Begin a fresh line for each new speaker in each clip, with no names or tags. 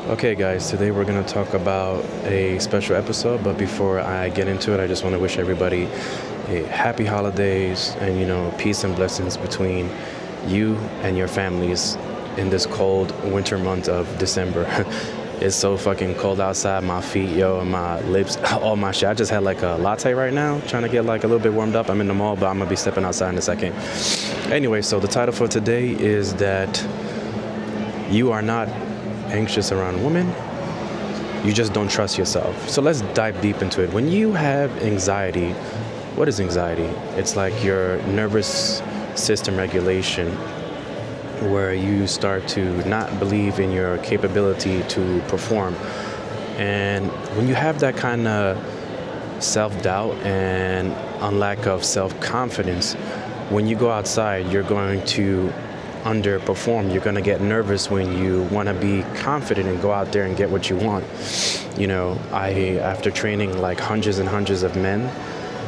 Okay, guys, today we're going to talk about a special episode, but before I get into it, I just want to wish everybody a happy holidays and, peace and blessings between you and your families in this cold winter month of December. It's so fucking cold outside. My feet, and my lips, all my shit. I just had like a latte right now, trying to get like a little bit warmed up. I'm in the mall, but I'm going to be stepping outside in a second. Anyway, so the title for today is that you are not anxious around women, you just don't trust yourself. So let's dive deep into it. When you have anxiety, what is anxiety? It's like your nervous system regulation where you start to not believe in your capability to perform. And when you have that kind of self-doubt and a lack of self-confidence, when you go outside, you're going to underperform. You're going to get nervous when you want to be confident and go out there and get what you want. After training like hundreds and hundreds of men,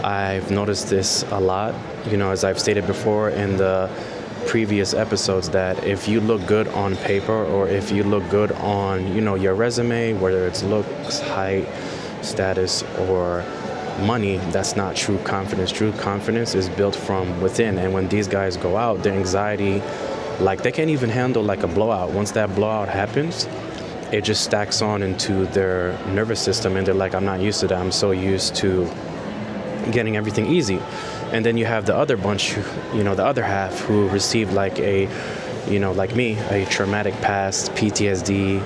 I've noticed this a lot, as I've stated before in the previous episodes, that if you look good on paper or if you look good on, your resume, whether it's looks, height, status, or money, that's not true confidence. True confidence is built from within. And when these guys go out, their anxiety, like they can't even handle like a blowout. Once that blowout happens, it just stacks on into their nervous system and they're like, I'm not used to that. I'm so used to getting everything easy. And then you have the other bunch, the other half who received like like me, a traumatic past, PTSD,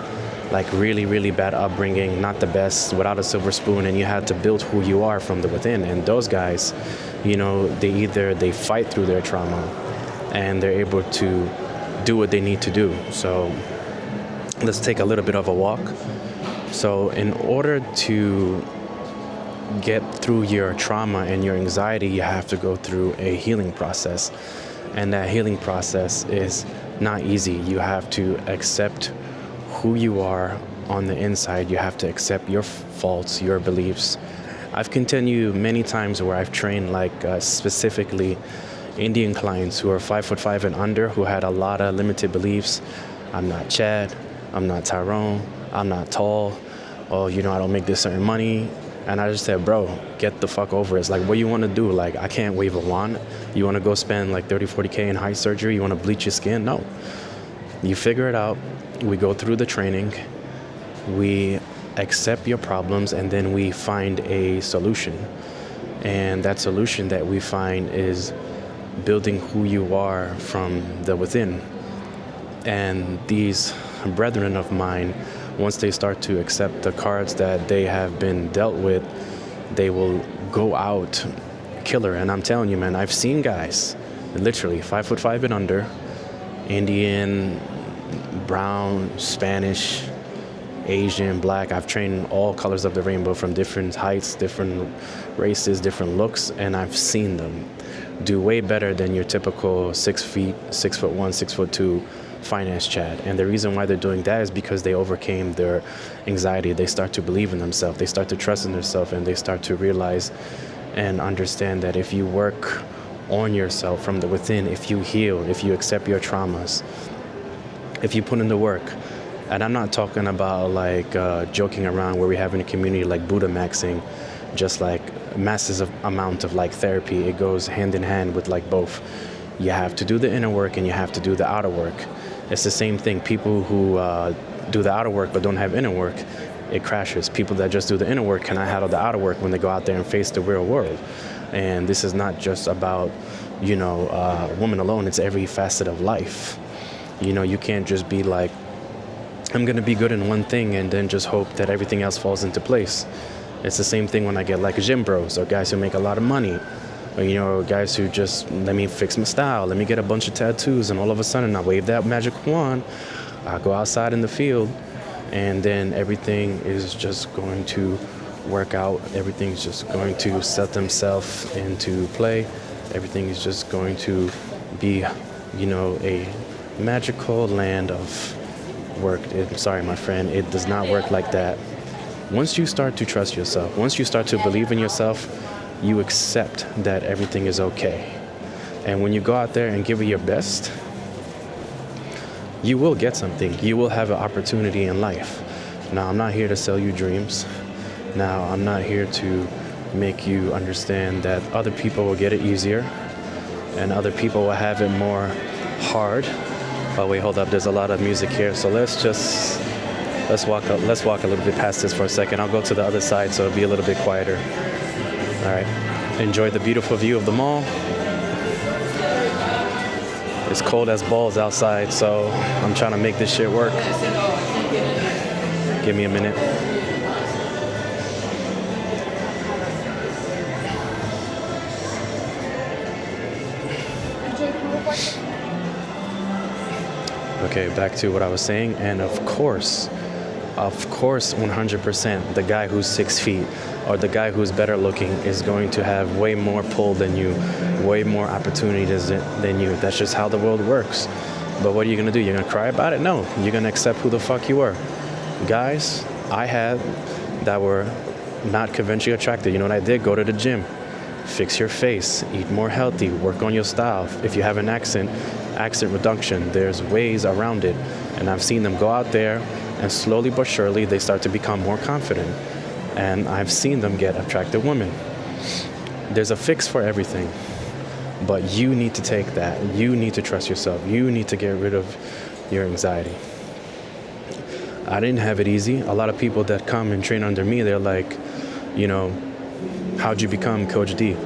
like really, really bad upbringing, not the best, without a silver spoon, and you had to build who you are from the within. And those guys, they fight through their trauma and they're able to do what they need to do. So let's take a little bit of a walk. So in order to get through your trauma and your anxiety, you have to go through a healing process. And that healing process is not easy. You have to accept who you are on the inside. You have to accept your faults, your beliefs. I've continued many times where I've trained specifically Indian clients who are 5'5" and under, who had a lot of limited beliefs. I'm not Chad, I'm not Tyrone, I'm not tall, I don't make this certain money. And I just said, bro, get the fuck over it. It's like, what you want to do? Like, I can't wave a wand. You want to go spend like 30, 40K in height surgery? You want to bleach your skin? No. You figure it out. We go through the training. We accept your problems, and then we find a solution. And that solution that we find is building who you are from the within. And these brethren of mine, once they start to accept the cards that they have been dealt with, they will go out killer. And I'm telling you, man, I've seen guys literally 5'5" and under, Indian, brown, Spanish, Asian, black. I've trained all colors of the rainbow, from different heights, different races, different looks, and I've seen them do way better than your typical 6 feet, 6'1", 6'2" finance Chad. And the reason why they're doing that is because they overcame their anxiety. They start to believe in themselves. They start to trust in themselves, and they start to realize and understand that if you work on yourself from the within, if you heal, if you accept your traumas, if you put in the work. And I'm not talking about joking around where we have in a community like Buddha maxing, just like massive amount of therapy. It goes hand in hand with both. You have to do the inner work and you have to do the outer work. It's the same thing. People who do the outer work but don't have inner work, it crashes. People that just do the inner work cannot handle the outer work when they go out there and face the real world. And this is not just about, women alone. It's every facet of life. You can't just be like, I'm going to be good in one thing and then just hope that everything else falls into place. It's the same thing when I get gym bros or guys who make a lot of money. Or, guys who just, let me fix my style, let me get a bunch of tattoos, and all of a sudden I wave that magic wand, I go outside in the field, and then everything is just going to work out. Everything's just going to set themselves into play. Everything is just going to be, a magical land of work. Sorry, my friend, it does not work like that. Once you start to trust yourself, once you start to believe in yourself, you accept that everything is okay. And when you go out there and give it your best, you will get something. You will have an opportunity in life. Now, I'm not here to sell you dreams. Now, I'm not here to make you understand that other people will get it easier and other people will have it more hard. Oh wait, hold up. There's a lot of music here, so let's walk a little bit past this for a second. I'll go to the other side so it'll be a little bit quieter. All right. Enjoy the beautiful view of the mall. It's cold as balls outside, so I'm trying to make this shit work. Give me a minute. Okay, back to what I was saying. And of course, 100%, the guy who's 6 feet or the guy who's better looking is going to have way more pull than you, way more opportunities than you. That's just how the world works. But what are you going to do? You're going to cry about it? No. You're going to accept who the fuck you are. Guys, I had that were not conventionally attractive. You know what I did? Go to the gym. Fix your face. Eat more healthy. Work on your style. If you have an accent reduction. There's ways around it. And I've seen them go out there and slowly but surely they start to become more confident. And I've seen them get attractive women. There's a fix for everything. But you need to take that. You need to trust yourself. You need to get rid of your anxiety. I didn't have it easy. A lot of people that come and train under me, they're like, how'd you become Coach D?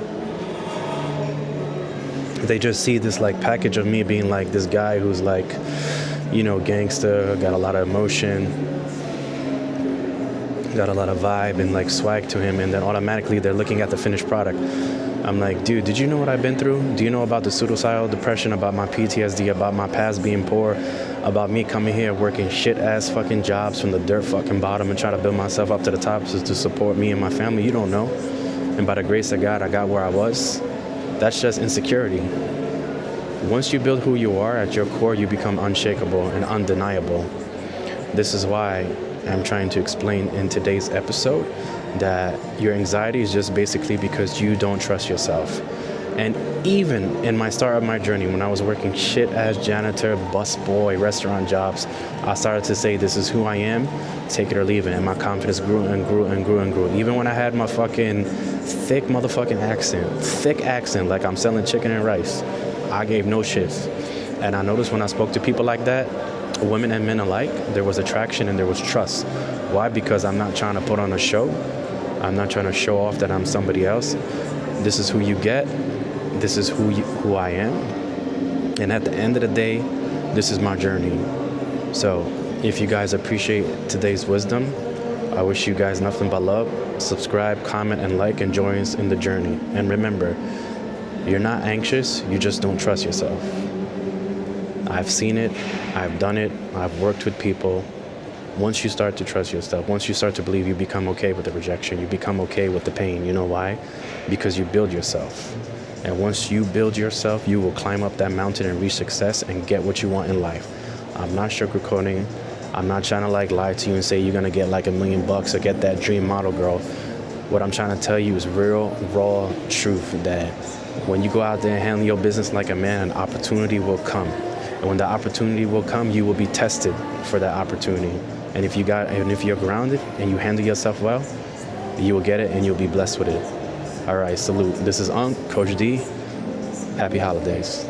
They just see this like package of me being like this guy who's like, gangster, got a lot of emotion, got a lot of vibe and like swag to him, and then automatically they're looking at the finished product. I'm like, dude, did you know what I've been through? Do you know about the suicidal depression, about my PTSD, about my past being poor, about me coming here working shit ass fucking jobs from the dirt fucking bottom and trying to build myself up to the top to support me and my family? You don't know. And by the grace of God, I got where I was. That's just insecurity. Once you build who you are at your core, you become unshakable and undeniable. This is why I'm trying to explain in today's episode that your anxiety is just basically because you don't trust yourself. And even in my start of my journey, when I was working shit-ass janitor, busboy, restaurant jobs, I started to say, this is who I am, take it or leave it. And my confidence grew and grew and grew and grew. Even when I had my fucking thick motherfucking accent, like I'm selling chicken and rice, I gave no shits. And I noticed when I spoke to people like that, women and men alike, there was attraction and there was trust. Why? Because I'm not trying to put on a show. I'm not trying to show off that I'm somebody else. This is who you get. This is who I am. And at the end of the day, this is my journey. So if you guys appreciate today's wisdom, I wish you guys nothing but love. Subscribe, comment, and like, and join us in the journey. And remember, you're not anxious, you just don't trust yourself. I've seen it, I've done it, I've worked with people. Once you start to trust yourself, once you start to believe, you become okay with the rejection, you become okay with the pain. You know why? Because you build yourself. And once you build yourself, you will climb up that mountain and reach success and get what you want in life. I'm not sugarcoating. I'm not trying to lie to you and say you're gonna get like $1 million or get that dream model girl. What I'm trying to tell you is real, raw truth, that when you go out there and handle your business like a man, an opportunity will come. And when the opportunity will come, you will be tested for that opportunity. And if you're grounded and you handle yourself well, you will get it and you'll be blessed with it. All right, salute. This is Coach D. Happy holidays.